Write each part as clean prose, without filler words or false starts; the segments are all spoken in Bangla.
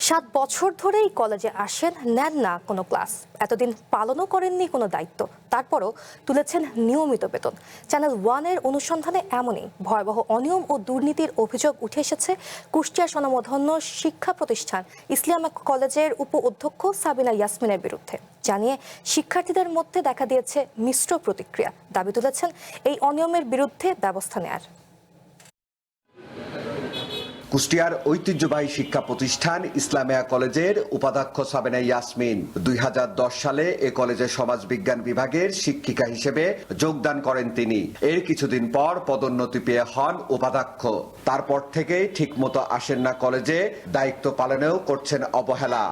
7 বছর ধরেই কলেজে আসেন, নেন না কোনো ক্লাস, এতদিন পালনও করেননি কোনো দায়িত্ব, তারপরও তুলেছেন নিয়মিত বেতন। চ্যানেল ওয়ানের অনুসন্ধানে এমনই ভয়াবহ অনিয়ম ও দুর্নীতির অভিযোগ উঠে এসেছে কুষ্টিয়া স্বনামধন্য শিক্ষা প্রতিষ্ঠান ইসলামিক কলেজের উপ অধ্যক্ষ সাবিনা ইয়াসমিনের বিরুদ্ধে। জানিয়ে শিক্ষার্থীদের মধ্যে দেখা দিয়েছে মিশ্র প্রতিক্রিয়া। দাবি তুলেছেন এই অনিয়মের বিরুদ্ধে ব্যবস্থা নেয়ার। কুষ্টিয়ার ঐতিহ্যবাহী শিক্ষা প্রতিষ্ঠান ইসলামিয়া কলেজের উপাধ্যক্ষ সাবিনা ইয়াসমিন 2010 সালে এ কলেজের সমাজবিজ্ঞান বিভাগের শিক্ষিকা হিসেবে যোগদান করেন তিনি। এর কিছুদিন পর পদোন্নতি পেয়ে হন উপাধ্যক্ষ। তারপর থেকে ঠিকমতো আসেন না কলেজে, দায়িত্ব পালনেও করছেন অবহেলা।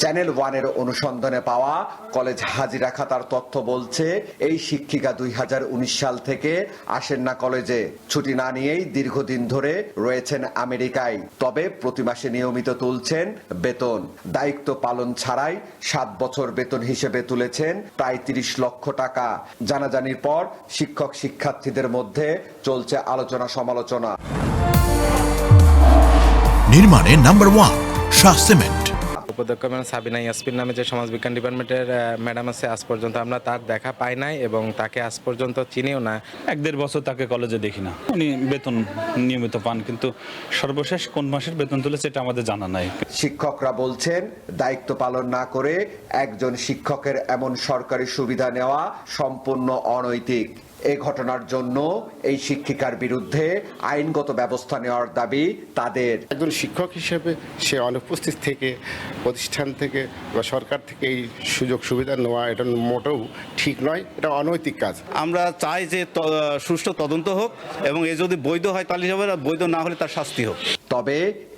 চ্যানেল ওয়ানের অনুসন্ধানে পাওয়া কলেজ হাজিরা খাতার তথ্য বলছে, এই শিক্ষিকা 2019 সাল থেকে আসেন না কলেজে। ছুটি না নিয়েই দীর্ঘদিন ধরে রয়েছেন আমেরিকায়। তবে প্রতি মাসে নিয়মিত তুলছেন বেতন। দায়িত্ব পালন ছাড়াই 7 বছর বেতন হিসেবে তুলেছেন প্রায় 30 লক্ষ টাকা। জানাজানির পর শিক্ষক শিক্ষার্থীদের মধ্যে চলছে আলোচনা সমালোচনা। নির্মাণে নাম্বার 1 শাহ সিমেন্ট। উপাধ্যক্ষ সাবিনা ইয়াসমিন নামে যে সমাজবিজ্ঞান ডিপার্টমেন্টের ম্যাডাম আছে, আজ পর্যন্ত আমরা তার দেখা পাই নাই এবং তাকে আজ পর্যন্ত চিনিও না। 1-1.5 বছর তাকে কলেজে দেখি না। উনি বেতন নিয়মিত পান, কিন্তু সর্বশেষ কোন মাসের বেতন তুলেছে এটা আমাদের জানা নাই। শিক্ষকরা বলছেন, দায়িত্ব পালন না করে একজন শিক্ষকের এমন সরকারি সুবিধা নেওয়া সম্পূর্ণ অনৈতিক। এই ঘটনার জন্য এই শিক্ষিকার বিরুদ্ধে আইনগত ব্যবস্থা নেওয়ার দাবি তাদের। একজন শিক্ষক হিসেবে সে অনুপস্থিত থেকে প্রতিষ্ঠান থেকে বা সরকার থেকে এই সুযোগ সুবিধা নেওয়া এটা মোটেও ঠিক নয়, এটা অনৈতিক কাজ। আমরা চাই যে সুষ্ঠু তদন্ত হোক এবং এ যদি বৈধ হয় তাহলে হবে, বৈধ না হলে তার শাস্তি হোক। তবে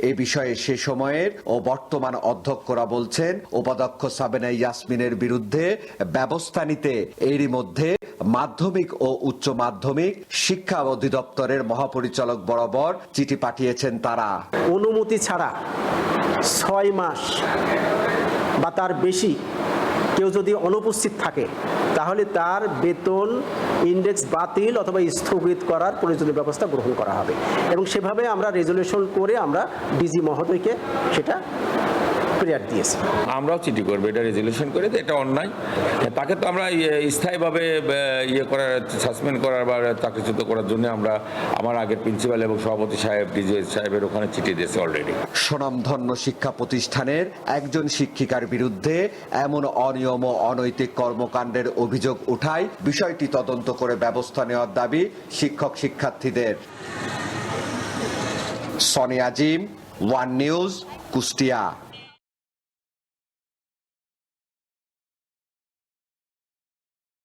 এ বিষয়ে সে সময়ের ও বর্তমান অধ্যক্ষরা বলছেন, উপাধ্যক্ষ সাবিনা ইয়াসমিনের বিরুদ্ধে ব্যবস্থা নিতে এরই মধ্যে মাধ্যমিক ও উচ্চ মাধ্যমিক শিক্ষা অধিদপ্তরের মহাপরিচালক বরাবর চিঠি পাঠিয়েছেন তারা। অনুমতি ছাড়া 6 মাস বা তার বেশি কেউ যদি অনুপস্থিত থাকে তাহলে তার বেতন ইন্ডেক্স বাতিল অথবা স্থগিত করার প্রয়োজনীয় ব্যবস্থা গ্রহণ করা হবে এবং সেভাবে আমরা রেজুলেশন করে আমরা ডিজি মহোদয়কে সেটা প্রেয়ার দিয়েছি। আমরাও চিঠি করবো, এটা রেজুলেশন করে এটা অন্যায়। তাকে তো আমরা স্থায়ীভাবে সাসপেন্ড করার বা চাকরিচ্যুত করার জন্য আমরা আমার আগের প্রিন্সিপাল এবং সভাপতি সাহেব, ডিজি সাহেবের ওখানে চিঠি দিয়েছি অলরেডি। স্বনামধন্য শিক্ষা প্রতিষ্ঠানের একজন শিক্ষিকার বিরুদ্ধে এমন অনিয়ম ও অনৈতিক কর্মকাণ্ডের অভিযোগ উঠায় বিষয়টি তদন্ত করে ব্যবস্থা নেওয়ার দাবি শিক্ষক শিক্ষার্থীদের। সনি আজিম, ওয়ান নিউজ, কুষ্টিয়া।